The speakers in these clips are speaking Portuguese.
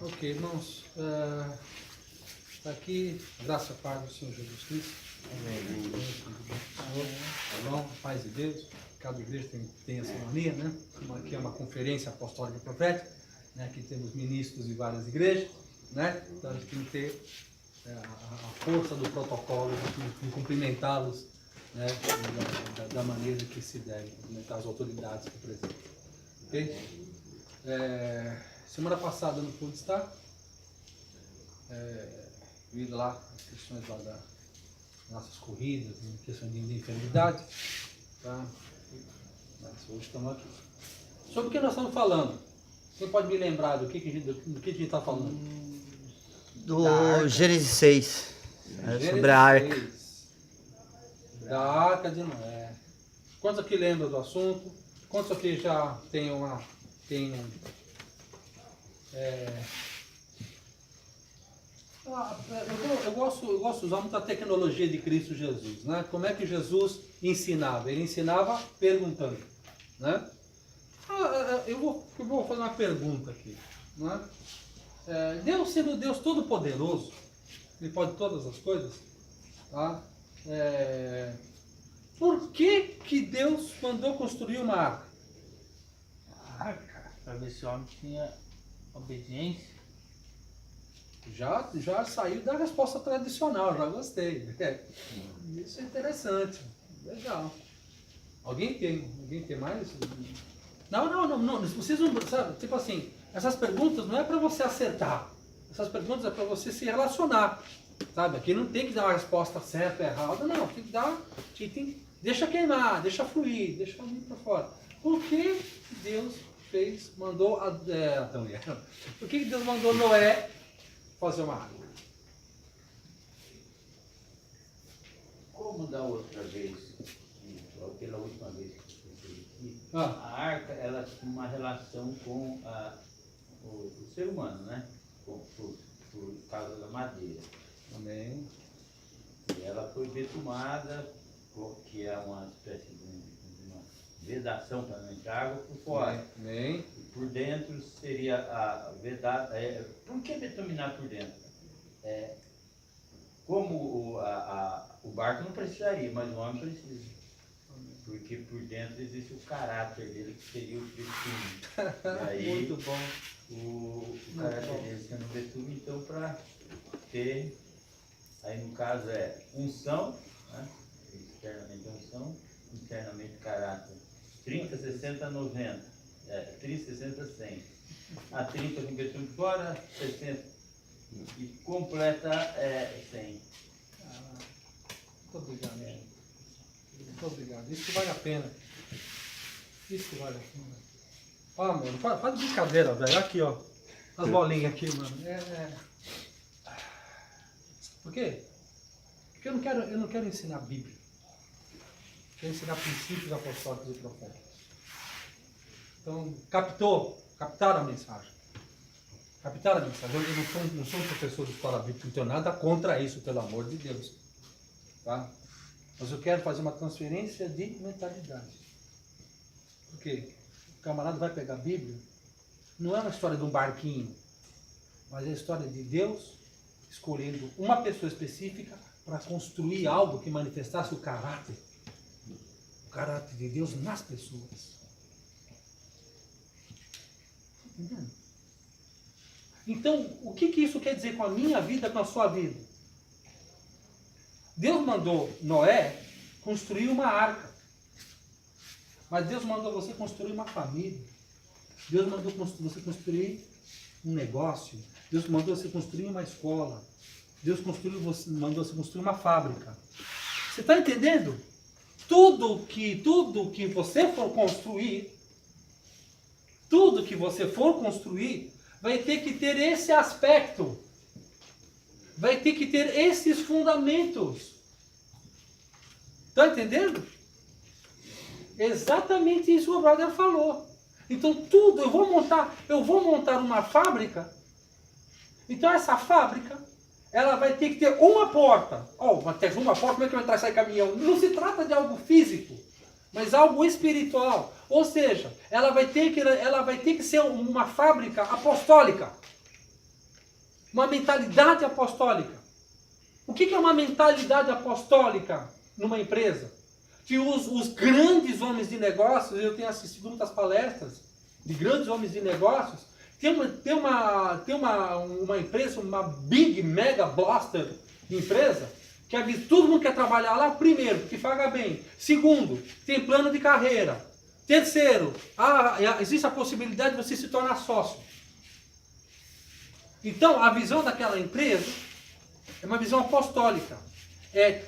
Ok, irmãos, aqui, graça a paz do Senhor Jesus Cristo. Amém. Tá bom? Paz de Deus. Cada igreja tem essa mania, né? Aqui é uma conferência apostólica e profética, né? Aqui temos ministros de várias igrejas, né? Então a gente tem que ter a força do protocolo de cumprimentá-los, né? Da maneira que se deve, cumprimentar as autoridades que presidem. Ok? Semana passada eu não pude estar, devido lá as questões lá das nossas corridas, questão de enfermidade, tá? Mas hoje estamos aqui. Sobre o que nós estamos falando? Quem pode me lembrar do que a gente está falando? Do Gênesis 6, sobre a arca. Da arca de Noé. Quantos aqui lembram do assunto? Quantos aqui já tem eu gosto de usar muita tecnologia de Cristo Jesus, né? Como é que Jesus ensinava? Ele ensinava perguntando, né? Eu vou fazer uma pergunta aqui, né? Deus sendo Deus todo-poderoso, Ele pode todas as coisas, tá? Por que Deus mandou construir uma arca? A arca, para ver se o homem tinha obediência. Já saiu da resposta tradicional, já gostei. Isso é interessante, legal. Alguém tem mais? Não, vocês não, sabe, tipo assim, essas perguntas não é para você acertar, essas perguntas é para você se relacionar, sabe? Aqui não tem que dar uma resposta certa ou errada, não, tem que dar, deixa queimar, deixa fluir, deixa vir para fora. Por que Deus mandou por que Deus mandou Noé fazer uma arca? Como da outra vez, pela última vez que eu pensei aqui, a arca ela tinha uma relação com o ser humano, né? Por causa da madeira. Amém. E ela foi betumada, que é uma espécie de uma vedação para não entrar água por fora. Amém. E por dentro seria a vedada. Por que betuminar por dentro? Como o barco não precisaria, mas o homem precisa. Porque por dentro existe o caráter dele, que seria o betume. E aí, muito bom. O caráter dele sendo betume, então para ter, aí no caso unção, né? Externamente unção, internamente caráter. 30, 60, 90. 30, 60, 100. A 30 com betume fora, 60. E completa 100. Muito obrigado, gente. Muito obrigado. Isso que vale a pena. Isso que vale a pena. Ó, mano, faz brincadeira, velho. Aqui, ó. As bolinhas aqui, mano. Por quê? Porque eu não quero ensinar a Bíblia. Eu quero ensinar princípios apostólicos e proféticos. Então, captaram a mensagem. Captaram a mensagem. Eu não sou um professor de escola bíblica, não tenho nada contra isso, pelo amor de Deus. Tá? Mas eu quero fazer uma transferência de mentalidade. Por quê? O camarada vai pegar a Bíblia, não é uma história de um barquinho, mas é a história de Deus escolhendo uma pessoa específica para construir algo que manifestasse o caráter de Deus nas pessoas. Entendendo? Então, o que isso quer dizer com a minha vida, com a sua vida? Deus mandou Noé construir uma arca. Mas Deus mandou você construir uma família. Deus mandou você construir um negócio. Deus mandou você construir uma escola. Deus mandou você construir uma fábrica. Você está entendendo? Tudo que você for construir, vai ter que ter esse aspecto. Vai ter que ter esses fundamentos. Está entendendo? Exatamente isso que o brother falou. Então eu vou montar uma fábrica. Então essa fábrica, ela vai ter que ter uma porta. Vai ter uma porta, como é que vai entrar e sair caminhão? Não se trata de algo físico. mas algo espiritual. Ou seja, ela vai ter que ser uma fábrica apostólica. Uma mentalidade apostólica. O que é uma mentalidade apostólica numa empresa? Que os grandes homens de negócios, eu tenho assistido muitas palestras de grandes homens de negócios, tem uma empresa, uma big, mega blaster empresa, que todo mundo quer trabalhar lá, primeiro, porque paga bem. Segundo, tem plano de carreira. Terceiro, existe a possibilidade de você se tornar sócio. Então, a visão daquela empresa é uma visão apostólica. É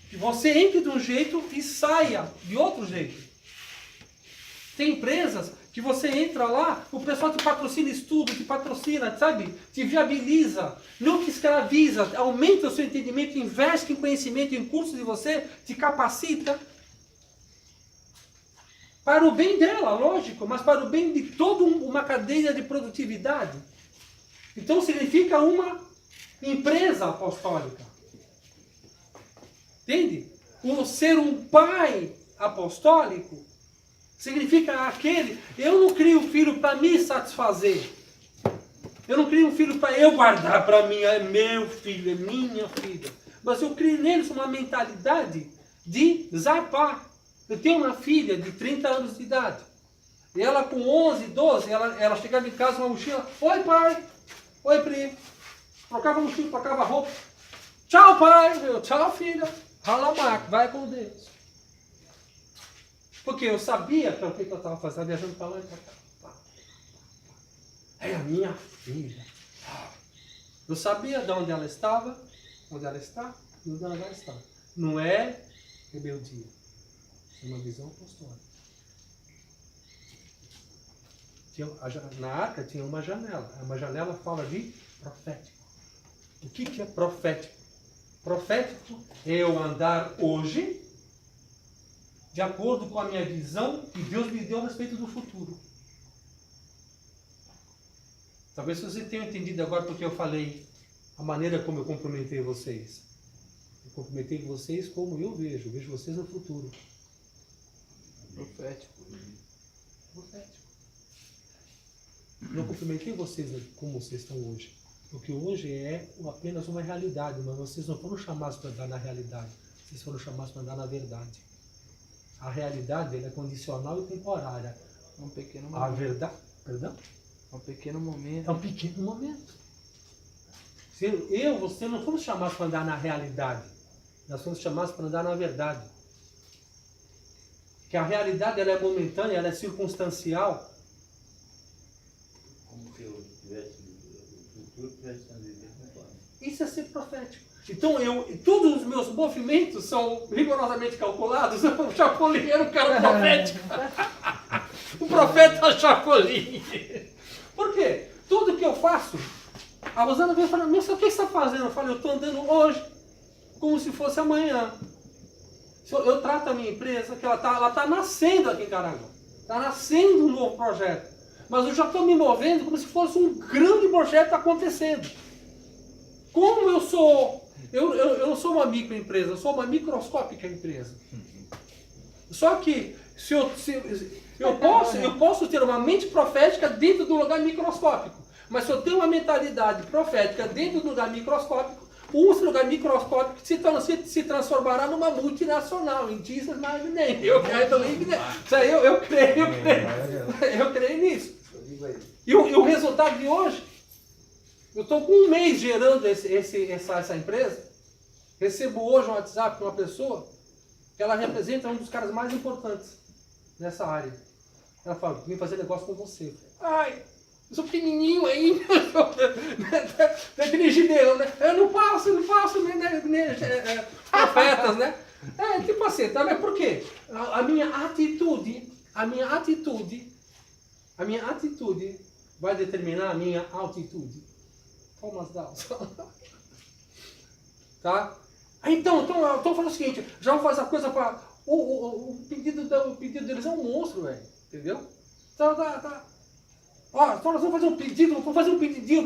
que você entre de um jeito e saia de outro jeito. Tem empresas que você entra lá, o pessoal te patrocina estudo, te patrocina, sabe? Te viabiliza, não te escraviza, aumenta o seu entendimento, investe em conhecimento, em curso de você, te capacita. Para o bem dela, lógico, mas para o bem de toda uma cadeia de produtividade. Então significa uma empresa apostólica. Entende? O ser um pai apostólico significa aquele, eu não crio um filho para me satisfazer. Eu não crio um filho para eu guardar para mim, é meu filho, é minha filha. Mas eu crio neles uma mentalidade de zarpar. Eu tenho uma filha de 30 anos de idade. E ela com 11, 12, ela chegava em casa com uma mochila. Oi, pai. Oi, primo. Trocava mochila, trocava roupa. Tchau, pai. Eu, tchau, filha. Ralabac, vai com Deus. Porque eu sabia que o que eu estava fazendo, viajando para lá e para cá. É a minha filha. Eu sabia de onde ela estava, onde ela está e onde ela vai estar. Não é rebeldia. É uma visão apostólica. Na arca tinha uma janela. Uma janela fala de profético. O que é profético? Profético é eu andar hoje de acordo com a minha visão que Deus me deu a respeito do futuro. Talvez você tenha entendido agora porque eu falei a maneira como eu cumprimentei vocês. Eu cumprimentei vocês como eu vejo vocês no futuro. Profético. Profético. Não cumprimentei vocês como vocês estão hoje. Porque hoje é apenas uma realidade, mas vocês não foram chamados para andar na realidade. Vocês foram chamados para andar na verdade. A realidade ela é condicional e temporária. É um pequeno momento. A verdade... Perdão? É um pequeno momento. É um pequeno momento. Você não fomos chamados para andar na realidade. Nós fomos chamados para andar na verdade. Que a realidade ela é momentânea, ela é circunstancial. Como se eu tivesse o futuro tivesse sendo vivido agora. Isso é ser profético. Então, todos os meus movimentos são rigorosamente calculados. O Chapolin era um cara profético. O profeta Chapolin. Por quê? Tudo que eu faço, a Rosana veio falar, mas o que você está fazendo? Eu falei, eu estou andando hoje, como se fosse amanhã. Eu trato a minha empresa, que ela tá nascendo aqui em Caraguá. Está nascendo um novo projeto. Mas eu já estou me movendo como se fosse um grande projeto acontecendo. Como eu sou... Eu não sou uma microempresa, eu sou uma microscópica empresa. Só que eu posso ter uma mente profética dentro do lugar microscópico. Mas se eu tenho uma mentalidade profética dentro do lugar microscópico, o lugar microscópico se transformará numa multinacional. Em Jesus my name. Eu creio nisso. E o resultado de hoje, eu estou com um mês gerando essa empresa. Recebo hoje um WhatsApp de uma pessoa que ela representa um dos caras mais importantes nessa área. Ela fala, vim fazer negócio com você. Ai, eu sou pequenininho ainda, não é dirigideiro, né? Eu não passo, profetas, né? É, tipo assim, tá vendo? Por quê? A minha atitude vai determinar a minha altitude. Thomas Dawson. Tá? Então fala o seguinte, já vou fazer a coisa para... O pedido deles é um monstro, velho. Entendeu? Tá. Ó, então nós vamos fazer um pedidinho com vocês, um pedidinho.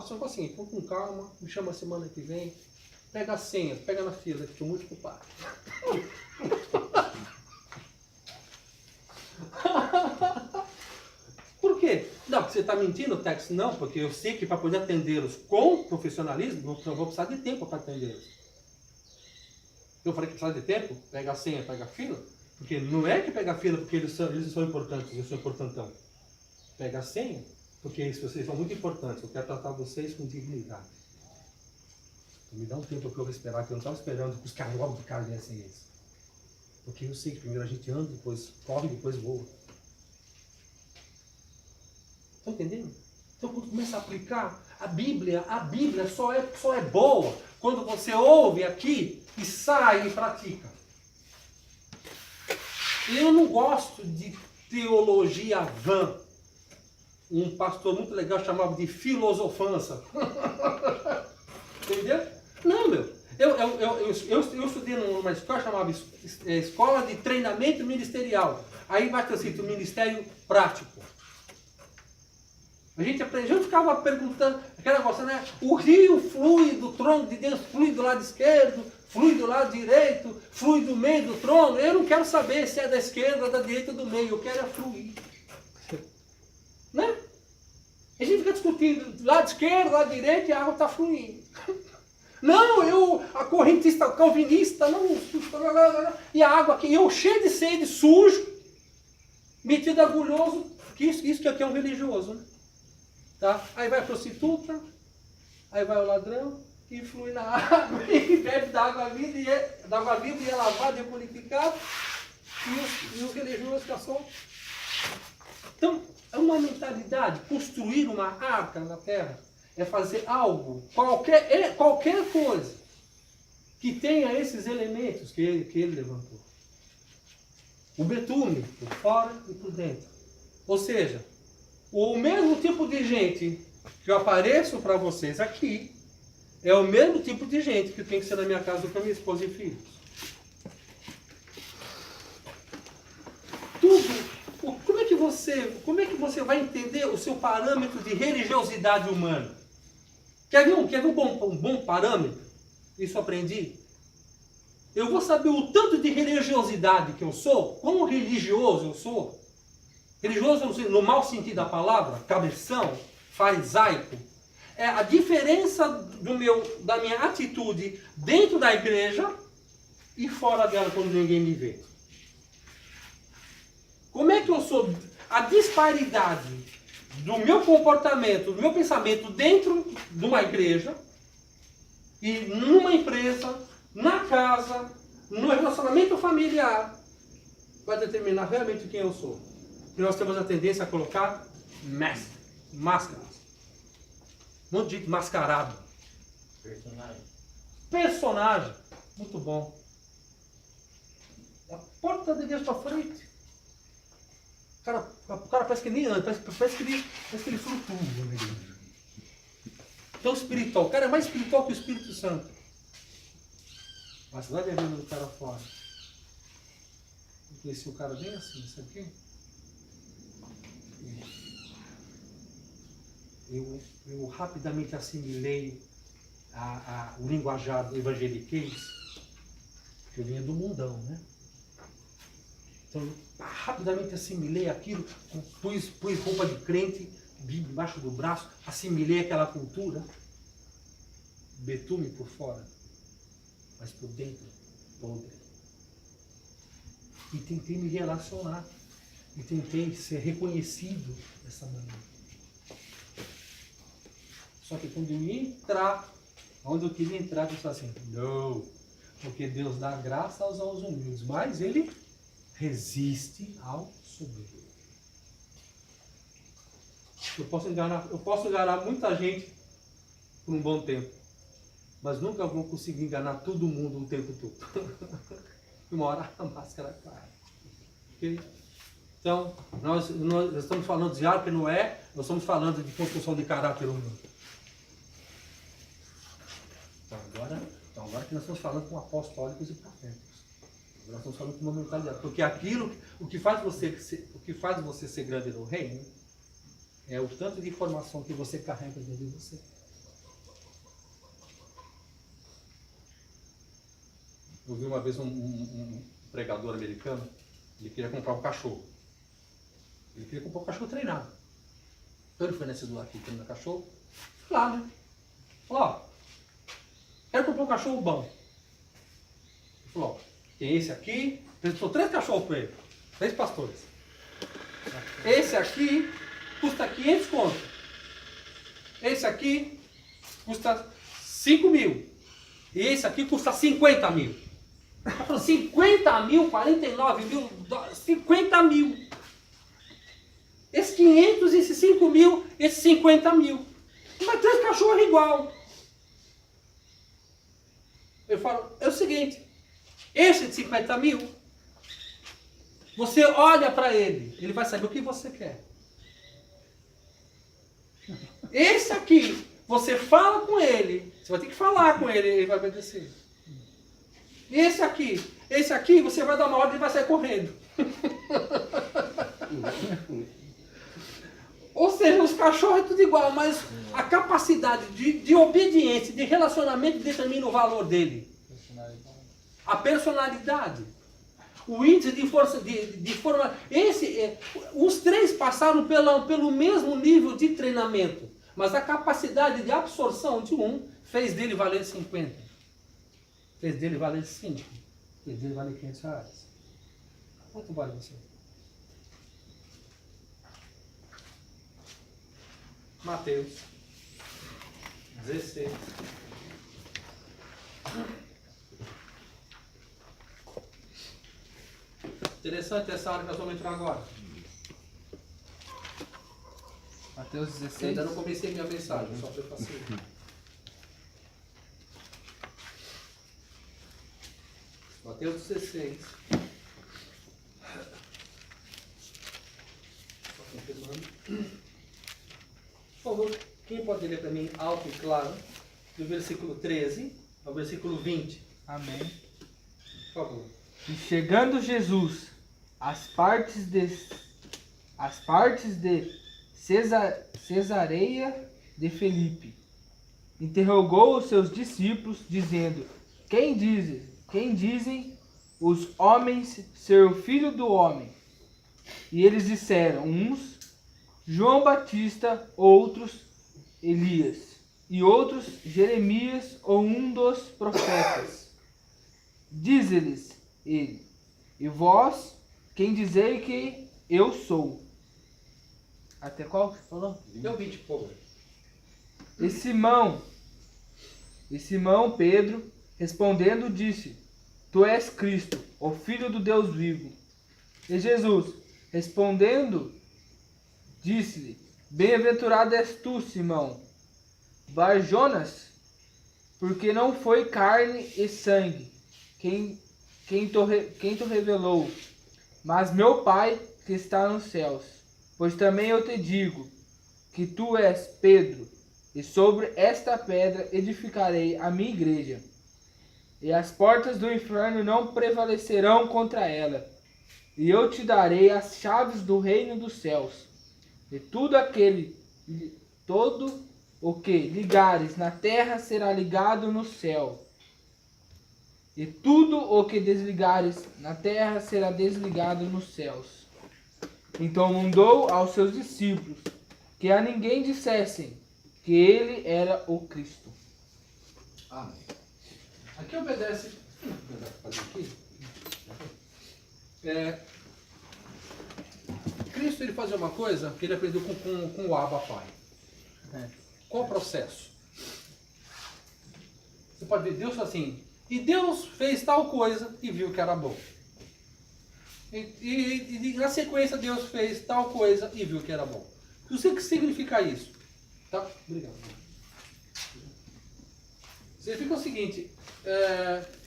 Só assim, com calma, me chama a semana que vem, pega a senha, pega na fila, que estou muito ocupado. Por quê? Não, porque você está mentindo o texto? Não, porque eu sei que para poder atendê-los com profissionalismo, eu vou precisar de tempo para atendê-los. Eu falei que precisa de tempo, pega a senha, pega a fila, porque não é que pega a fila porque eles são importantes, eu sou importantão. Pega a senha, porque vocês são muito importantes, eu quero tratar vocês com dignidade. Então, me dá um tempo para eu respirar, que eu não estava esperando que os caras logo de cara viessem eles. Porque eu sei que primeiro a gente anda, depois corre, depois voa. Estão entendendo? Então, quando começa a aplicar, a Bíblia só é boa quando você ouve aqui e sai e pratica. Eu não gosto de teologia vã. Um pastor muito legal chamava de filosofança. Entendeu? Não, meu. Eu estudei numa escola chamada Escola de Treinamento Ministerial. Aí vai ter escrito Ministério Prático. A gente aprendeu, eu ficava perguntando, aquele negócio, né? O rio flui do trono de Deus, flui do lado esquerdo, flui do lado direito, flui do meio do trono. Eu não quero saber se é da esquerda, da direita ou do meio, eu quero é fluir. Né? A gente fica discutindo lado esquerdo, lado direito e a água está fluindo. Não, a correntista calvinista, não, e a água aqui, eu cheio de sede, sujo, metido agulhoso, que isso que aqui é um religioso, né? Tá? Aí vai a prostituta, aí vai o ladrão, e flui na água, e bebe da água viva, e é lavado, é purificado, e os religiosos ficam só. Então, é uma mentalidade, construir uma arca na terra, é fazer algo, qualquer coisa, que tenha esses elementos que ele levantou. O betume, por fora e por dentro. Ou seja, o mesmo tipo de gente que eu apareço para vocês aqui, é o mesmo tipo de gente que tem que ser na minha casa com a minha esposa e filhos. Tudo. Como é que você vai entender o seu parâmetro de religiosidade humana? Quer ver um bom parâmetro? Isso eu aprendi. Eu vou saber o tanto de religiosidade que eu sou, quão religioso eu sou. Religioso no mau sentido da palavra, cabeção, farisaico. É a diferença da minha atitude dentro da igreja e fora dela quando ninguém me vê. Como é que eu sou? A disparidade do meu comportamento, do meu pensamento dentro de uma igreja e numa empresa, na casa, no relacionamento familiar, vai determinar realmente quem eu sou. E nós temos a tendência a colocar máscaras. Um monte de gente mascarado. Personagem. Muito bom. A porta de Deus para frente. O cara parece que nem anda, parece que ele flutua na igreja. Tão espiritual. O cara é mais espiritual que o Espírito Santo. Mas vai ver o cara fora. Eu conheci o cara bem assim, sabe o quê? Eu rapidamente assimilei o linguajar do evangeliquez, porque eu vinha do mundão, né? Então, eu rapidamente assimilei aquilo, pus roupa de crente, Bíblia embaixo do braço, assimilei aquela cultura, betume por fora, mas por dentro, podre. E tentei me relacionar, e tentei ser reconhecido dessa maneira. Só que quando eu ia entrar, onde eu queria entrar, eu falei assim, não, porque Deus dá graça aos humildes, mas Ele resiste ao soberbo. Eu posso enganar muita gente por um bom tempo, mas nunca vou conseguir enganar todo mundo o tempo todo. Uma hora a máscara cai. Okay? Então, nós estamos falando de Arca e Noé, nós estamos falando de construção de caráter humano. Então agora que nós estamos falando com apostólicos e proféticos. Nós estamos falando com uma mentalidade. Porque o que faz você ser grande no reino é o tanto de informação que você carrega dentro de você. Eu vi uma vez um pregador americano, ele queria comprar um cachorro. Ele queria comprar um cachorro treinado. Então ele foi nesse lugar aqui, treina cachorro. Foi lá, né? Falou, ó, quero comprar um cachorro bom. Ele falou, ó, tem esse aqui. Apresentou 3 cachorros para ele. 3 pastores. Esse aqui custa 500 conto. Esse aqui custa 5 mil. E esse aqui custa 50 mil. Ele falou, 50 mil, 49 mil, 50 mil. Esses 500, esses 5 mil, esses 50 mil. Mas 3 cachorros igual. Eu falo, é o seguinte, esse de 50 mil, você olha para ele, ele vai saber o que você quer. Esse aqui, você fala com ele, você vai ter que falar com ele, ele vai obedecer. Esse aqui, você vai dar uma ordem e ele vai sair correndo. Ou seja, os cachorros é tudo igual, mas a capacidade de obediência, de relacionamento determina o valor dele. A personalidade. O índice de força, de forma... os 3 passaram pelo mesmo nível de treinamento, mas a capacidade de absorção de um fez dele valer 50. Fez dele valer 5. Fez dele valer 500 reais. Quanto vale você? Mateus 16. Interessante essa área que nós vamos entrar agora. Mateus Eu 16. ainda não comecei minha mensagem, só para eu facilitar. Mateus 16. Só confirmando. Por favor, quem pode ler para mim alto e claro, do versículo 13 ao versículo 20? Amém. Por favor. E chegando Jesus às partes de Cesareia de Filipe, interrogou os seus discípulos, dizendo: Quem dizem os homens ser o filho do homem? E eles disseram, uns, João Batista, outros, Elias, e outros, Jeremias ou um dos profetas. Diz-lhes ele, e vós, quem dizei que eu sou? Até qual que você falou? Deu 20, por favor. E Simão Pedro, respondendo, disse, Tu és Cristo, o Filho do Deus vivo. E Jesus, respondendo, disse-lhe, Bem-aventurado és tu, Simão, Bar-Jonas, porque não foi carne e sangue quem te revelou, mas meu Pai que está nos céus. Pois também eu te digo que tu és Pedro, e sobre esta pedra edificarei a minha igreja, e as portas do inferno não prevalecerão contra ela. E eu te darei as chaves do reino dos céus. E todo o que ligares na terra será ligado no céu. E tudo o que desligares na terra será desligado nos céus. Então mandou aos seus discípulos que a ninguém dissessem que ele era o Cristo. Amém. Aqui obedece. Fazer aqui. Cristo ele fazia uma coisa que ele aprendeu com o Abba Pai. Qual o processo? Você pode ver, Deus assim, e Deus fez tal coisa e viu que era bom. E na sequência Deus fez tal coisa e viu que era bom. O que significa isso? Tá? Obrigado. Significa o seguinte,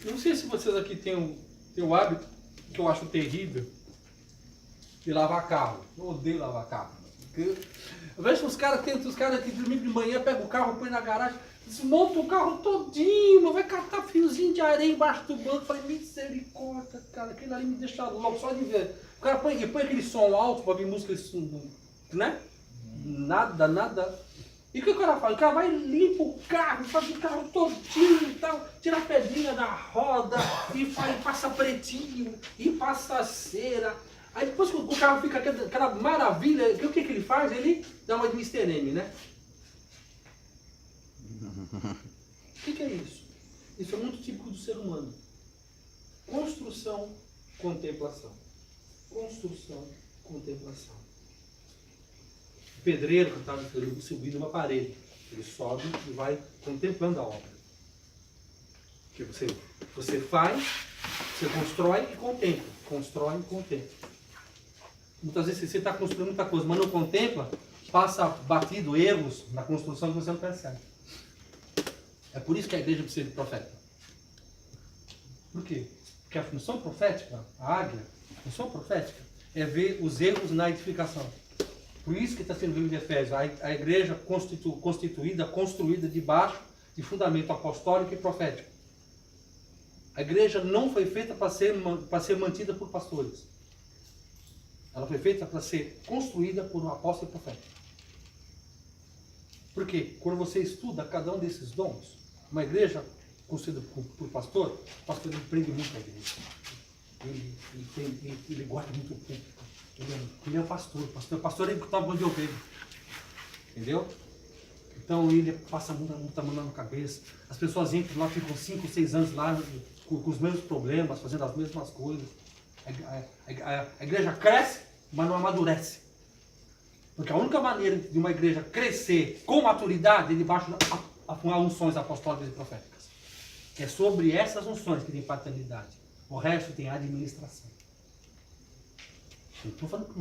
não sei se vocês aqui têm o hábito, que eu acho terrível, de lavar carro. Eu odeio lavar carro. Eu vejo os caras que domingo de manhã pegam o carro, põe na garagem, desmonta o carro todinho, vai catar fiozinho de areia embaixo do banco. Eu falei, misericórdia, cara, aquilo ali me deixa louco só de ver. O cara põe aquele som alto para ouvir música, né? Nada. E o que o cara faz? O cara vai e limpa o carro, faz o carro todinho e tal, tira a pedrinha da roda, e passa pretinho, e passa cera. Aí depois que o carro fica aquela maravilha, o que ele faz? Ele dá uma de Mr. M, né? O que é isso? Isso é muito típico do ser humano. Construção, contemplação. Construção, contemplação. O pedreiro que está subindo uma parede, ele sobe e vai contemplando a obra. Que você faz, você constrói e contempla. Constrói e contempla. Muitas vezes você está construindo muita coisa, mas não contempla, passa batido erros na construção que você não percebe. É por isso que a igreja precisa de profeta. Por quê? Porque a função profética, a águia, a função profética é ver os erros na edificação. Por isso que está sendo o livro de Efésios, a igreja construída debaixo de fundamento apostólico e profético. A igreja não foi feita para ser mantida por pastores. Ela foi feita para ser construída por um apóstolo e profeta. Por quê? Quando você estuda cada um desses dons, uma igreja construída por pastor, o pastor ele prende muito a igreja. Ele guarda muito o público. Ele é o pastor. O pastor ele está bom de ovelha. Entendeu? Então ele passa muita mão na cabeça. As pessoas entram lá, ficam 5, 6 anos lá com os mesmos problemas, fazendo as mesmas coisas. A igreja cresce, mas não amadurece. Porque a única maneira de uma igreja crescer com maturidade é debaixo das unções apostólicas e proféticas. É sobre essas unções que tem paternidade. O resto tem administração. Não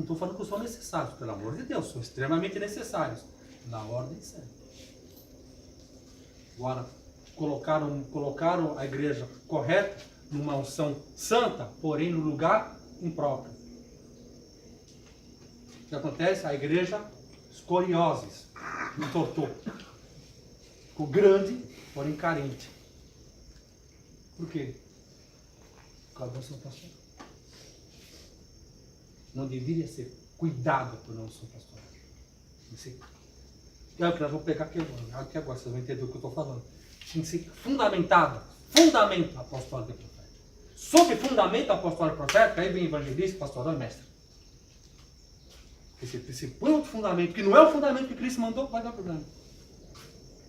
estou falando que são necessários, pelo amor de Deus, são extremamente necessários. Na ordem certa. Agora, colocaram a igreja correta numa unção santa, porém no lugar impróprio. O que acontece? A igreja escolioses, entortou. Ficou grande, porém carente. Por quê? Por causa da unção pastoral. Não deveria ser cuidado por não unção pastoral. É o que nós vamos pegar aqui agora, vocês vão entender o que eu estou falando. Tem que ser fundamentado. Fundamento apostólico e profético. Sobre fundamento apostólico e profético, aí vem evangelista, pastoral e mestre. Esse põe outro fundamento, que não é o fundamento que Cristo mandou, vai dar problema.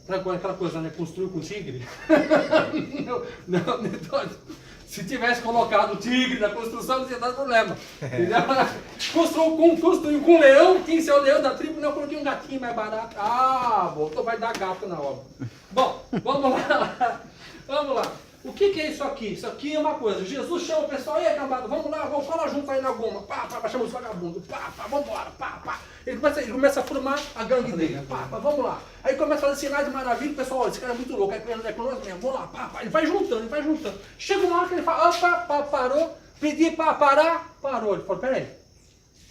Aquela coisa, né? Construiu com tigre. não, se tivesse colocado o tigre na construção, não tinha dado problema. Construiu com um leão, tinha que ser o leão da tribo, não, coloquei um gatinho mais barato. Ah, voltou, vai dar gato na obra. Bom, vamos lá. Vamos lá. O que é isso aqui? Isso aqui é uma coisa. Jesus chama o pessoal, e aí, cambada, vamos lá, vamos falar junto aí na goma. Chama os vagabundos. Vamos embora. Ele começa a formar a gangue dele. Vamos lá. Aí começa a fazer sinais de maravilha, o pessoal, olha, esse cara é muito louco, é com nós mesmo, vamos lá. Ele vai juntando. Chega uma hora que ele fala, opa, parou, pedi para parar, parou. Ele falou, peraí,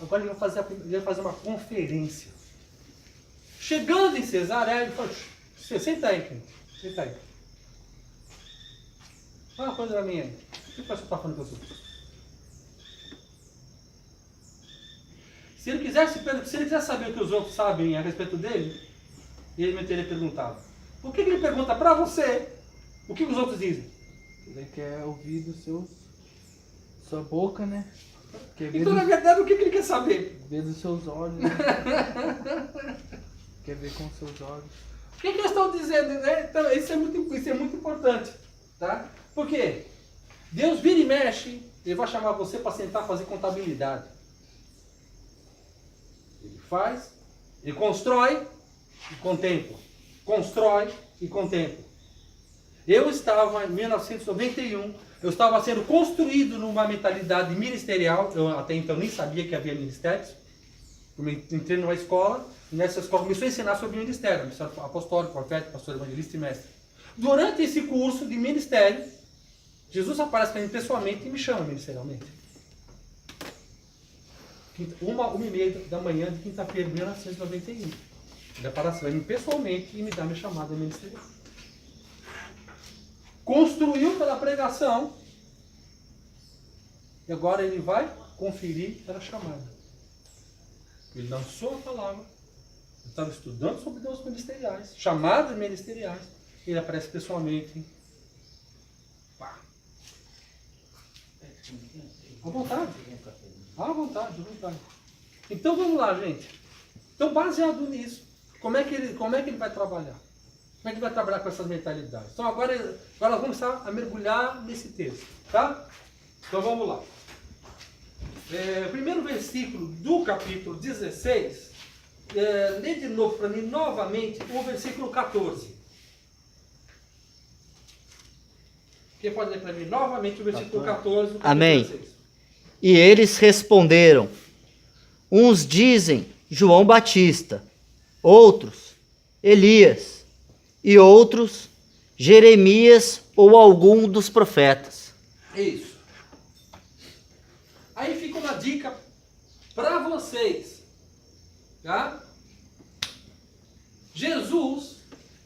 agora ele vai fazer uma conferência. Chegando em Cesareia, ele falou, senta aí, senta aí. Fala uma coisa pra mim aí. O que o pessoal está falando com você? Se ele quiser saber o que os outros sabem a respeito dele, ele me teria perguntado. Por que ele pergunta pra você o que os outros dizem? Ele quer ouvir sua boca, né? Então, na verdade, o que ele quer saber? Ver dos seus olhos, né? Quer ver com os seus olhos. O que eles estão dizendo, né? Então, isso é muito importante, tá? Por quê? Deus vira e mexe, ele vai chamar você para sentar e fazer contabilidade. Ele faz, ele constrói e contempla. Constrói e contempla. Eu estava, em 1991, eu estava sendo construído numa mentalidade ministerial. Eu até então nem sabia que havia ministérios. Eu entrei numa escola, e nessa escola começou a ensinar sobre ministério apostólico, profético, pastor, evangelista e mestre. Durante esse curso de ministério, Jesus aparece para mim pessoalmente e me chama ministerialmente. 1h30 da manhã de quinta-feira de 1991. Ele aparece para mim pessoalmente e me dá minha chamada ministerial. Construiu pela pregação e agora ele vai conferir pela chamada. Ele lançou a palavra Eu estava estudando sobre dons ministeriais, chamados ministeriais. Ele aparece pessoalmente. Pá. À vontade. À vontade, à vontade. Então vamos lá, gente. Então, baseado nisso, como é que ele vai trabalhar? Como é que ele vai trabalhar com essas mentalidades? Então agora nós vamos começar a mergulhar nesse texto, tá? Então vamos lá. Primeiro versículo do capítulo 16, lê de novo para mim, novamente, o versículo 14. Quem pode ler para mim novamente o versículo 14 do capítulo Amém. 16? E eles responderam: uns dizem João Batista, outros Elias, e outros Jeremias ou algum dos profetas. Isso. Aí fica uma dica para vocês, tá? Jesus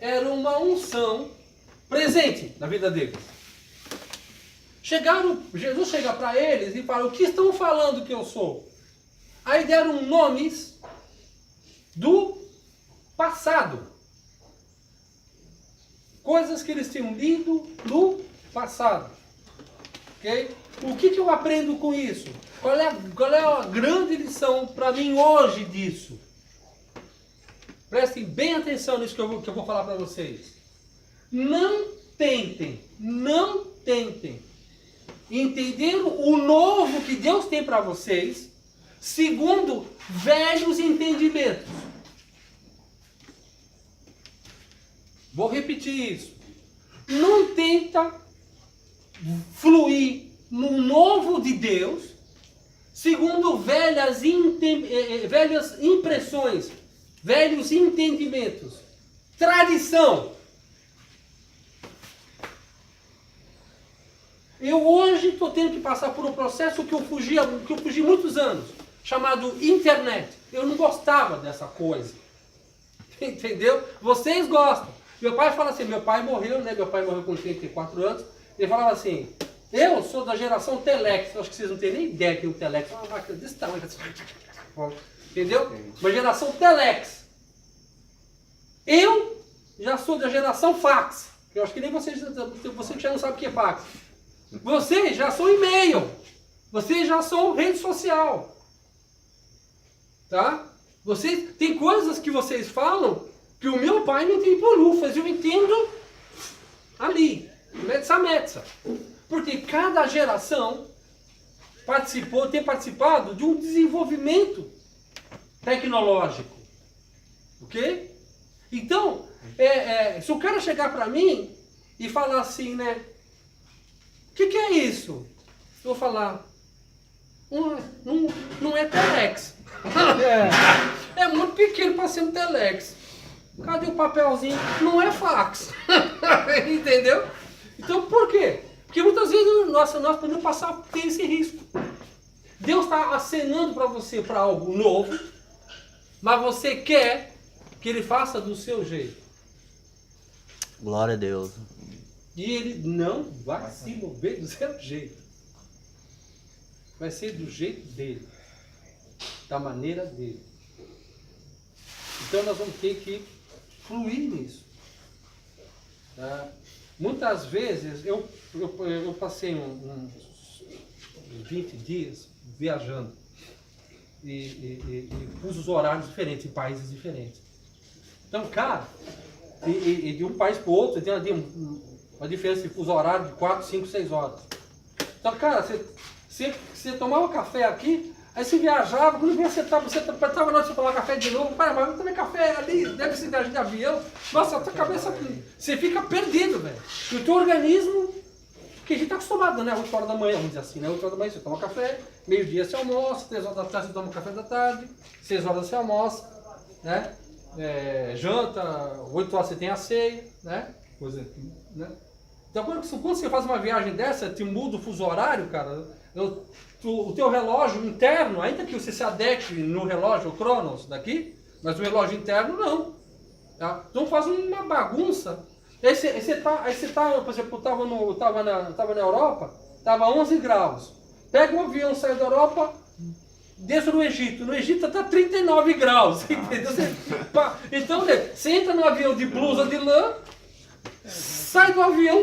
era uma unção presente na vida deles. Jesus chega para eles e fala: o que estão falando que eu sou? Aí deram nomes do passado. Coisas que eles tinham lido no passado. Ok? O que eu aprendo com isso? Qual é a grande lição para mim hoje disso? Prestem bem atenção nisso que eu vou falar para vocês. Não tentem entender o novo que Deus tem para vocês segundo velhos entendimentos. Vou repetir isso. Não tenta fluir no novo de Deus segundo velhas impressões, velhos entendimentos, tradição. Eu hoje estou tendo que passar por um processo que eu fugi muitos anos, chamado internet. Eu não gostava dessa coisa. Entendeu? Vocês gostam. Meu pai fala assim, meu pai morreu, né? Meu pai morreu com 34 anos. Ele falava assim, eu sou da geração Telex. Acho que vocês não têm nem ideia que é o Telex. Uma máquina desse tamanho. Entendeu? Uma geração Telex. Eu já sou da geração fax. Eu acho que nem vocês já não sabem o que é fax. Vocês já são e-mail. Vocês já são rede social. Tá? Vocês, tem coisas que vocês falam que o meu pai não tem bolufas. Eu entendo ali. Metsa. Porque cada geração tem participado de um desenvolvimento tecnológico. Ok? Então, se o cara chegar para mim e falar assim, né? O que é isso? Eu vou falar, não é Telex. É muito pequeno para ser um Telex. Cadê o papelzinho? Não é fax. Entendeu? Então por quê? Porque muitas vezes nós podemos ter esse risco. Deus está acenando para você para algo novo, mas você quer que ele faça do seu jeito. Glória a Deus. E ele não vai se mover do seu jeito. Vai ser do jeito dele. Da maneira dele. Então nós vamos ter que fluir nisso. Tá? Muitas vezes eu passei uns 20 dias viajando. E fusos horários diferentes, em países diferentes. Então, cara, de um país para o outro, tem uma diferença de fuso horário de 4, 5, 6 horas. Então, cara, você tomava café aqui, aí você viajava, quando você estava na hora de tomar café de novo, mas eu tomei café ali, deve ser viagem de avião. Nossa, a tua cabeça, você fica perdido, velho. E o teu organismo, porque a gente está acostumado, né? 8 horas da manhã, vamos dizer assim, né? 8 horas da manhã você toma café, meio-dia você almoça, 3 horas da tarde você toma café da tarde, 6 horas você almoça, né? Janta, 8 horas você tem a ceia, né? Coisa, né? Então quando você faz uma viagem dessa, te muda o fuso horário, cara, o teu relógio interno, ainda que você se adeque no relógio, o Cronos daqui, mas o relógio interno não. Tá? Então faz uma bagunça. Aí você tá, por exemplo, tava na Europa, tava 11 graus. Pega um avião, sai da Europa, desço no Egito. No Egito está 39 graus, entendeu? Então, você entra no avião de blusa de lã, sai do avião,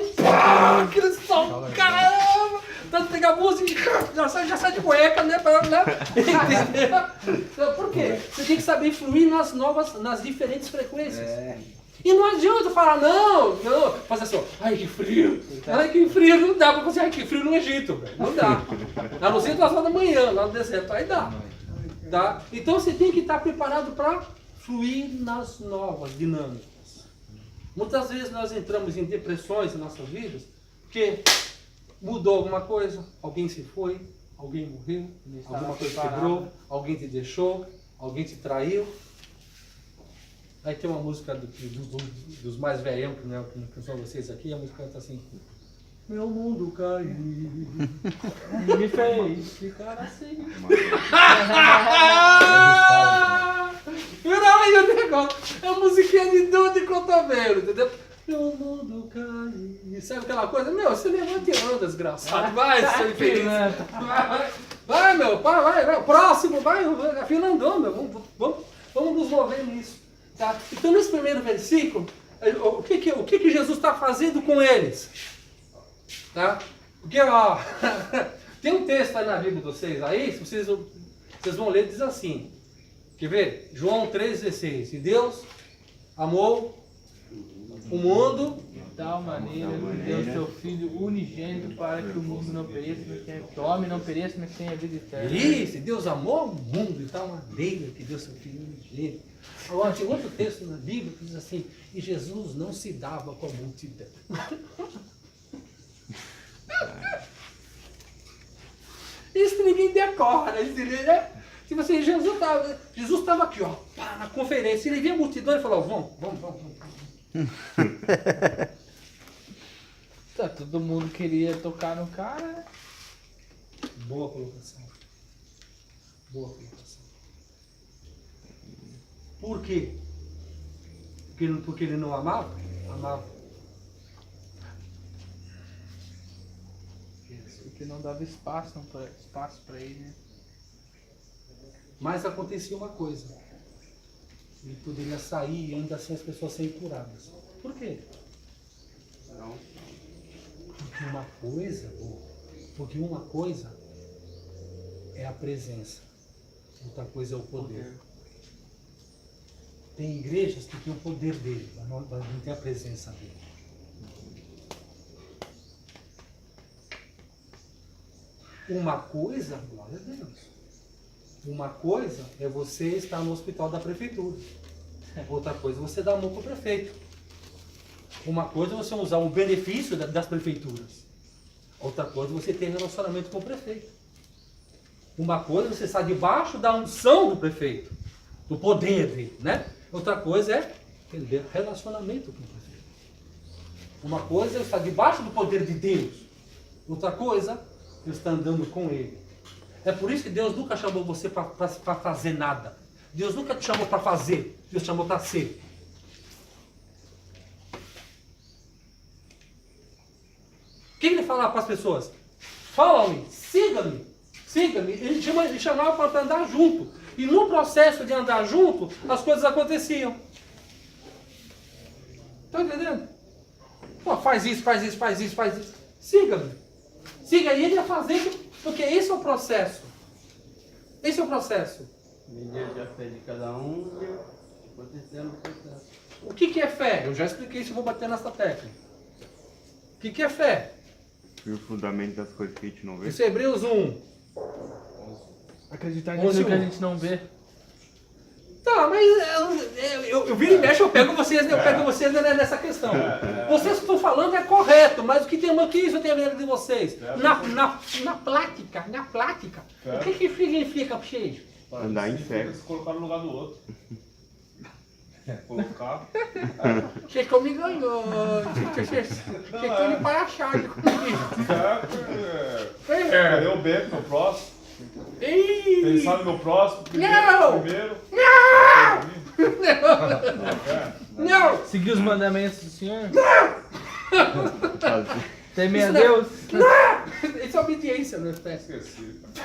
aquele sol, caramba! Tanto pegar a blusa e já sai de cueca, né? Entendeu? Por quê? Você tem que saber fluir nas diferentes frequências. E não adianta falar, não, fazer assim, ai que frio, não dá pra fazer ai que frio no Egito, velho. Não dá. A não ser 2 horas da manhã, lá no deserto, aí dá. Tá? Então você tem que estar preparado para fluir nas novas dinâmicas. Muitas vezes nós entramos em depressões em nossas vidas, porque mudou alguma coisa, alguém se foi, alguém morreu, alguma coisa quebrou, alguém te deixou, alguém te traiu. Aí tem uma música dos mais velhão, né, que são vocês aqui, a música canta assim: meu mundo caiu, me fez ficar assim. Vira aí o negócio, é a musiquinha de dor de cotovelo, entendeu? Meu mundo caiu. Sabe aquela coisa? Meu, você levanta e anda, desgraçado. Vai, seu infeliz. Vai, meu, vai. Próximo, vai. A fila andou, meu. Vamos nos mover nisso. Tá? Então, nesse primeiro versículo, o que Jesus está fazendo com eles? Tá? Porque, ó, tem um texto aí na Bíblia de vocês, aí, se vocês vão ler, diz assim. Quer ver? João 3,16. E Deus amou o mundo De tal maneira que deu seu Filho unigênito para que o mundo não pereça, mas tenha, que o homem não pereça, mas tenha vida eterna. Isso, Deus amou o mundo de tal maneira que deu seu Filho unigênito. Agora, tem outro texto na Bíblia que diz assim: e Jesus não se dava com a multidão. Isso ninguém decora, né? Tipo assim, Jesus estava aqui, ó, na conferência, ele via a multidão e falou: vamos. Tá, todo mundo queria tocar no cara, né? Boa colocação. Por quê? Porque ele não amava? Amava. Porque não dava espaço para ele, né? Mas acontecia uma coisa. Ele poderia sair e ainda assim as pessoas serem curadas. Por quê? Porque uma coisa é a presença, outra coisa é o poder. Tem igrejas que têm o poder dele, mas não tem a presença dele. Uma coisa, glória a Deus. Uma coisa é você estar no hospital da prefeitura. Outra coisa é você dar amor para o prefeito. Uma coisa é você usar o benefício das prefeituras. Outra coisa é você ter relacionamento com o prefeito. Uma coisa é você estar debaixo da unção do prefeito, do poder dele, né? Outra coisa é ter relacionamento com o prefeito. Uma coisa é estar debaixo do poder de Deus. Outra coisa é estar andando com ele. É por isso que Deus nunca chamou você para fazer nada. Deus nunca te chamou para fazer. Deus te chamou para ser. O que ele falava para as pessoas? Fala-me, siga-me. Ele chamava para andar junto. E no processo de andar junto, as coisas aconteciam. Estão entendendo? Pô, faz isso. Siga-me. Siga, e ele ia fazendo, porque esse é o processo. Mediante a fé de cada um e acontecendo o processo. O que é fé? Eu já expliquei isso, vou bater nessa tecla. O que é fé? E o fundamento das coisas que a gente não vê. Isso é Hebreus 1. Acreditar naquilo que a gente não vê. Tá, mas eu viro e mexo, eu pego vocês nessa questão. Vocês que estão falando é correto, mas o que isso tem a ver de vocês? Na prática, o que significa cheio? Andar em fé. Se colocar no lugar do outro. Colocar. Checou me ganhou. Checou me para a chave comigo. Cadê o bem pro próximo? Pensar no meu próximo primeiro. Não! Seguir os mandamentos do Senhor? Fazer. Temer a Deus? Isso é obediência, não é fé. Esqueci. Você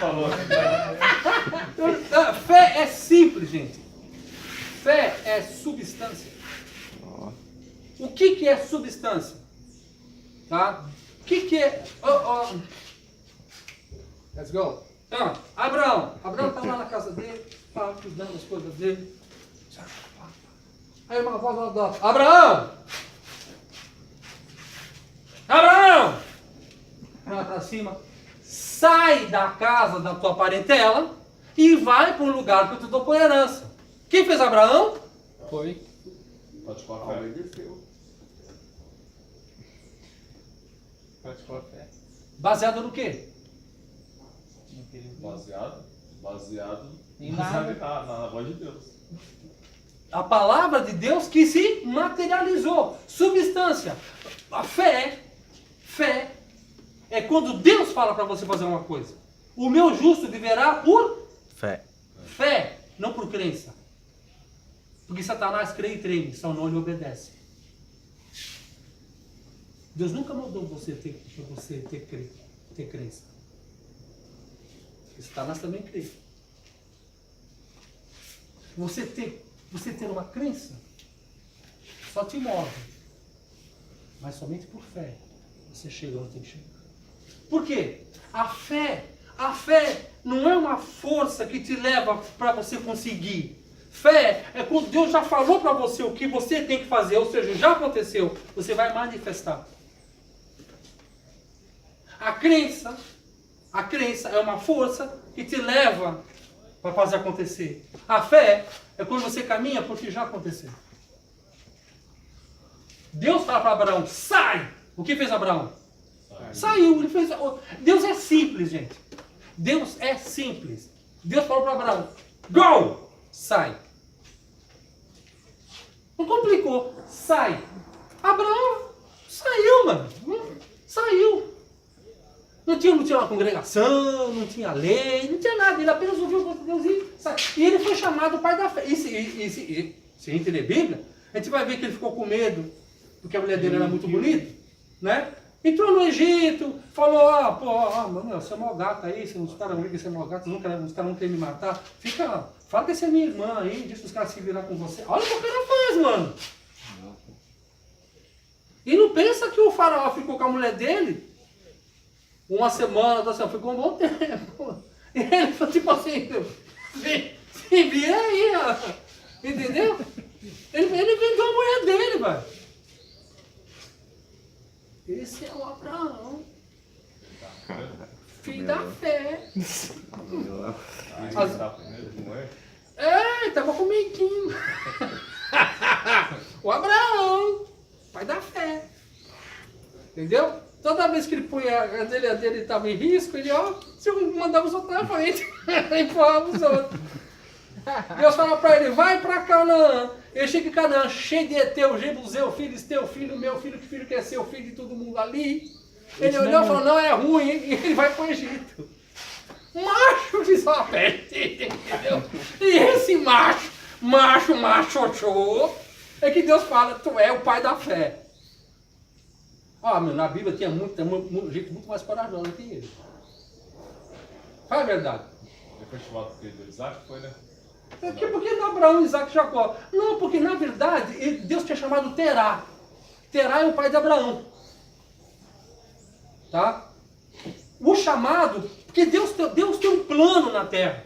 falou aqui. Fé é simples, gente. Fé é substância. Ó, O que é substância? Tá? O que é... Let's go. Então, Abraão está lá na casa dele, tá cuidando das coisas dele. Aí uma voz lá do alto, Abraão! Abraão! Ela para cima, sai da casa da tua parentela e vai para um lugar que eu te dou por herança. Quem fez Abraão? Foi. Praticou a fé. Obedeceu. Praticou a fé. Baseado no quê? Baseado Em nada. na voz de Deus. A palavra de Deus que se materializou. Substância. A fé é quando Deus fala para você fazer uma coisa. O meu justo viverá por Fé. fé, não por crença. Porque Satanás crê e treme, só não lhe obedece. Deus nunca mandou você ter crença. Porque Satanás também crê. Você ter uma crença só te move. Mas somente por fé você chega onde tem que chegar. Por quê? A fé não é uma força que te leva para você conseguir. Fé é quando Deus já falou para você o que você tem que fazer, ou seja, já aconteceu, você vai manifestar. A crença é uma força que te leva para fazer acontecer. A fé é quando você caminha porque já aconteceu. Deus fala para Abraão, sai! O que fez Abraão? Saiu. Ele fez... Deus é simples, gente. Deus é simples. Deus falou para Abraão, go! Sai. Não complicou. Sai. Abraão saiu, mano. Saiu. Não tinha uma congregação, não tinha lei, não tinha nada. Ele apenas ouviu o voz de Deus e saiu. E ele foi chamado pai da fé. E se a gente ler a Bíblia, a gente vai ver que ele ficou com medo, porque a mulher dele era muito bonita, né? Entrou no Egito, falou, mano, você é mó gato aí, os caras ligam que você é mó gato, os caras não querem me matar. Fala que essa é minha irmã aí, deixa os caras se virar com você. Olha o que o cara faz, mano. E não pensa que o faraó ficou com a mulher dele uma semana, 2 semanas, ficou um bom tempo. E ele falou tipo assim, se vira aí, ó. Entendeu? Ele vendeu a mulher dele, velho. Esse é o Abraão, filho da fé. Tava com medinho. O Abraão, pai da fé. Entendeu? Toda vez que ele punha a dele estava em risco, ele mandava os outros na frente, empurrava os outros. Deus falava para ele, vai para Canaã. Ele chega em Canaã, cheio de Eteu, Jebuseu, Filisteu, filho meu, filho que é seu, filho de todo mundo ali. Ele olhou e falou, não, é ruim, hein? E ele vai para o Egito. Macho de sua peste, entendeu? E esse macho, é que Deus fala, tu é o pai da fé. Na Bíblia tinha gente muito mais corajosa que ele. Fala a verdade. Ele foi chamado do Isaac, foi, né? Porque não Abraão, Isaac e Jacó? Não, porque na verdade Deus tinha chamado Terá. Terá é o pai de Abraão. Tá? O chamado, porque Deus tem um plano na terra.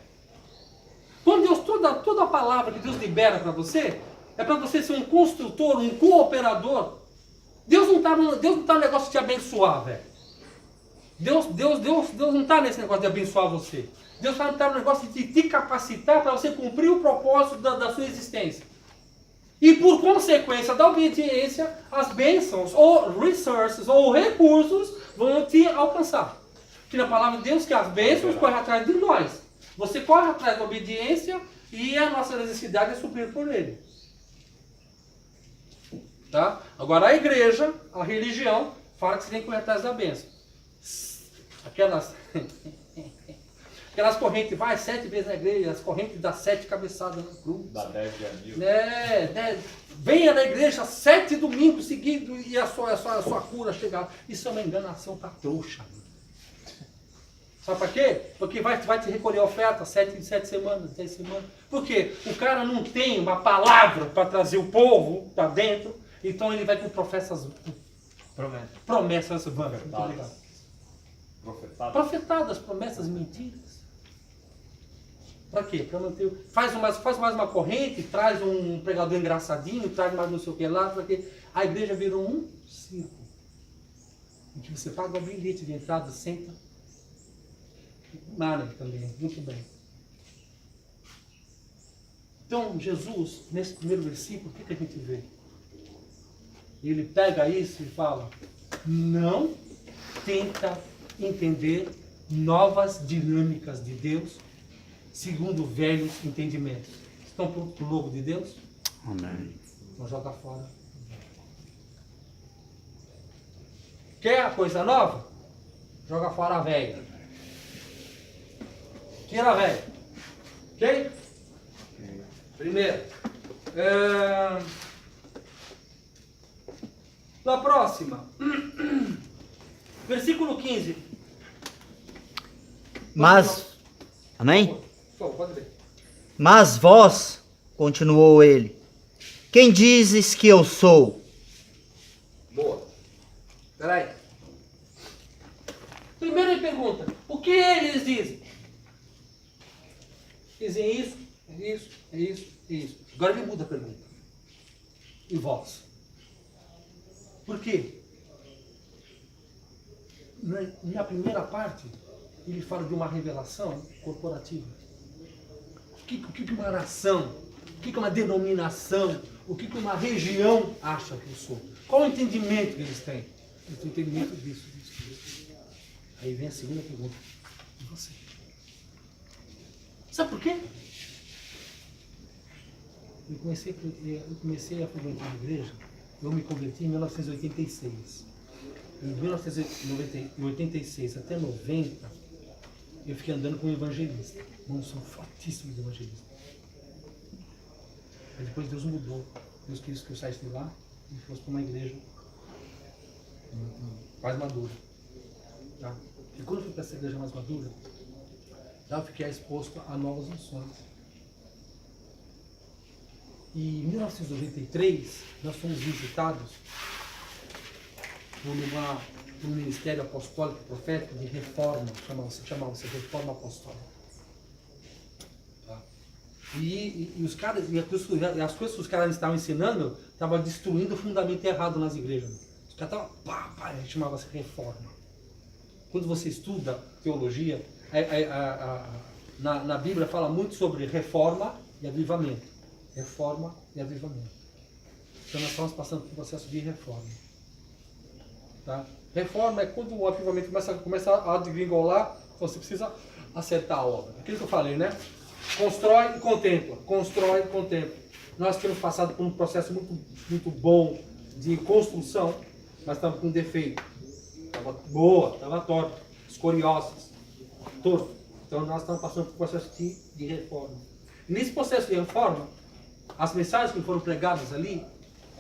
Quando Deus, toda a palavra que Deus libera para você, é para você ser um construtor, um cooperador. Deus não está no negócio de te abençoar, velho. Deus não está nesse negócio de abençoar você. Deus está no negócio de te capacitar para você cumprir o propósito da sua existência. E por consequência da obediência, as bênçãos, ou resources, ou recursos, vão te alcançar. Que na palavra de Deus, que as bênçãos correm atrás de nós. Você corre atrás da obediência e a nossa necessidade é suprir por ele. Tá? Agora a igreja, a religião, fala que você tem que correr atrás da bênção. Aquelas correntes, vai 7 vezes na igreja, as correntes dá 7 cabeçadas na cruz. Dá 10 de anil. Né? Venha na igreja 7 domingos seguidos e a sua cura chegar. Isso é uma enganação para trouxa. Sabe para quê? Porque vai te recolher a oferta 7 semanas, 10 semanas. Por quê? O cara não tem uma palavra para trazer o povo para dentro, então ele vai com promessas vãs. Muito obrigado. Profetado. Profetadas, promessas mentiras. Para quê? Para manter. Faz mais uma corrente, traz um pregador engraçadinho, traz mais não sei o que lá, porque a igreja virou um circo. Em que você paga o bilhete de entrada, senta. Nada também, muito bem. Então, Jesus, nesse primeiro versículo, o que a gente vê? Ele pega isso e fala: não tenta entender novas dinâmicas de Deus segundo velhos entendimentos. Estão para o lobo de Deus? Amém. Não joga fora. Quer a coisa nova? Joga fora a velha. Tira a velha. Ok? Primeiro. Na próxima. Versículo 15. Mas, amém? Pode ler. Mas vós, continuou ele, quem dizes que eu sou? Boa. Espera aí. Primeiro ele pergunta, o que eles dizem? Dizem isso, isso. Agora ele muda a pergunta. E vós? Por quê? Na primeira parte, ele fala de uma revelação corporativa. O que uma nação, o que uma denominação, o que uma região acha que eu sou? Qual o entendimento que eles têm? Eu tenho entendimento disso. Aí vem a segunda pergunta. E você? Sabe por quê? Eu comecei a frequentar a igreja, eu me converti em 1986. Em 1986 até 90, eu fiquei andando com um evangelista. Não sou fortíssimo de evangelista. Aí depois Deus mudou. Deus quis que eu saísse de lá e fosse para uma igreja mais madura. Tá? E quando eu fui para essa igreja mais madura, já fiquei exposto a novas unções. E em 1993, nós fomos visitados por um ministério apostólico profético de reforma, chamava-se Reforma Apostólica. Tá? E os caras, as coisas que os caras estavam ensinando, estavam destruindo o fundamento errado nas igrejas. Os caras estavam, chamava-se reforma. Quando você estuda teologia, na Bíblia fala muito sobre reforma e avivamento. Reforma e avivamento. Então nós estamos passando por um processo de reforma. Tá? Reforma é quando o avivamento começa a degringolar, você precisa acertar a obra. Aquilo que eu falei, né? Constrói e contempla. Constrói e contempla. Nós temos passado por um processo muito bom de construção, mas estamos com defeito. Estava boa, estava torta, escoriosas, torto. Então nós estamos passando por um processo de reforma. E nesse processo de reforma, as mensagens que foram pregadas ali,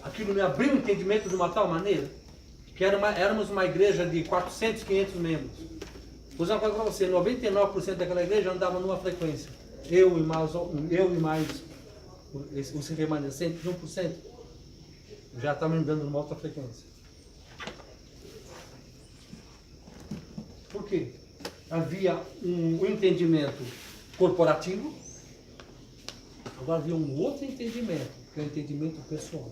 aquilo me abriu o entendimento de uma tal maneira que éramos uma igreja de 400, 500 membros. Vou dizer uma coisa para você, 99% daquela igreja andava numa frequência. Eu e mais os remanescentes, 1%, já estavam andando numa outra frequência. Por quê? Havia um entendimento corporativo, agora havia um outro entendimento, que é o entendimento pessoal.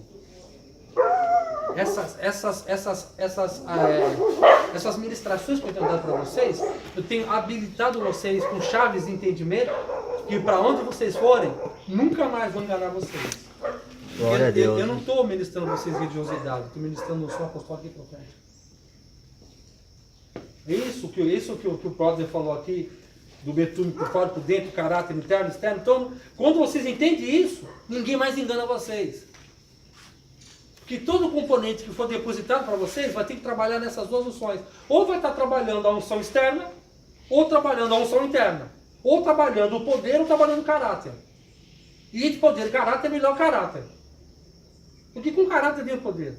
Essas ministrações que eu tenho dado para vocês, eu tenho habilitado vocês com chaves de entendimento que para onde vocês forem, nunca mais vão enganar vocês. Glória a Deus. Eu não estou ministrando vocês religiosidade, estou ministrando o som apostólico e profético. Isso que o brother falou aqui, do betume por fora, por dentro, caráter interno, externo. Então, quando vocês entendem isso, ninguém mais engana vocês. Que todo componente que for depositado para vocês vai ter que trabalhar nessas duas unções. Ou vai estar trabalhando a unção externa, ou trabalhando a unção interna. Ou trabalhando o poder ou trabalhando o caráter. E entre poder e caráter é melhor o caráter. Porque com caráter vem o poder.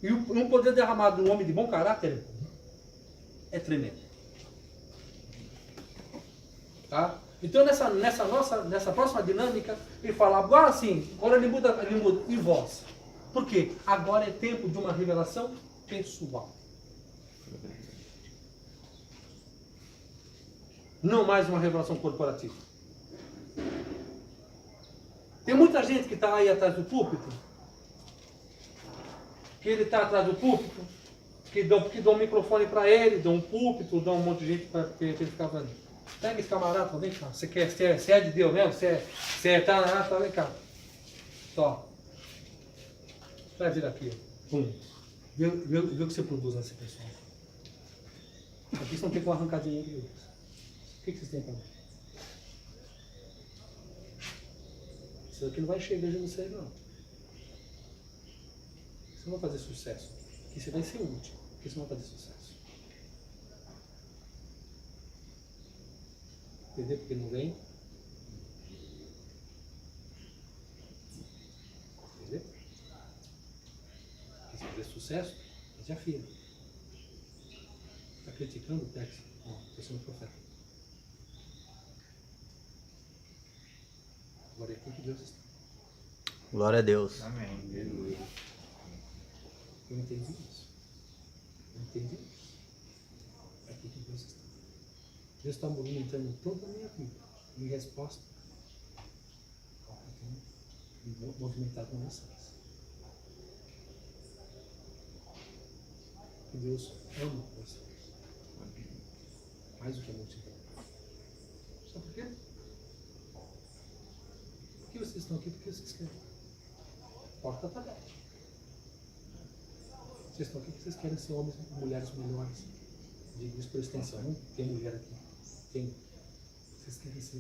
E um poder derramado num homem de bom caráter é tremendo. Tá? Então nessa próxima dinâmica, ele fala, agora sim, agora ele muda em voz. Por quê? Agora é tempo de uma revelação pessoal. Não mais uma revelação corporativa. Tem muita gente que está aí atrás do púlpito, que ele está atrás do púlpito, que dão um microfone para ele, dão um púlpito, dão um monte de gente para ele ficar falando. Pega esse camarada, vem cá. Você é de Deus mesmo? Tá, vem cá. Só. Traz ele aqui. Pum. Vê o que você produz nessa pessoa. Aqui você não tem como arrancar dinheiro de outros. O que vocês têm para mim? Isso aqui não vai encher igreja de vocês, não. Você não vai fazer sucesso. Aqui você vai ser útil. Aqui você não vai fazer sucesso. Entendeu? Porque não vem. Entendeu? Quer fazer sucesso? Já afirma. Está criticando o texto? Não, estou sendo profeta. Agora é aqui que Deus está. Glória a Deus. Amém. Eu entendi isso. Eu entendi isso. É aqui que Deus está. Deus está movimentando toda a minha vida em resposta ao que eu tenho movimentado com vocês. Que Deus ama vocês. Mais do que a multidão. Sabe por quê? Por que vocês estão aqui? Porque vocês querem. A porta está aberta. Vocês estão aqui porque vocês querem ser homens e mulheres melhores. Digo isso por extensão. Não tem mulher aqui. Tem. Vocês querem ser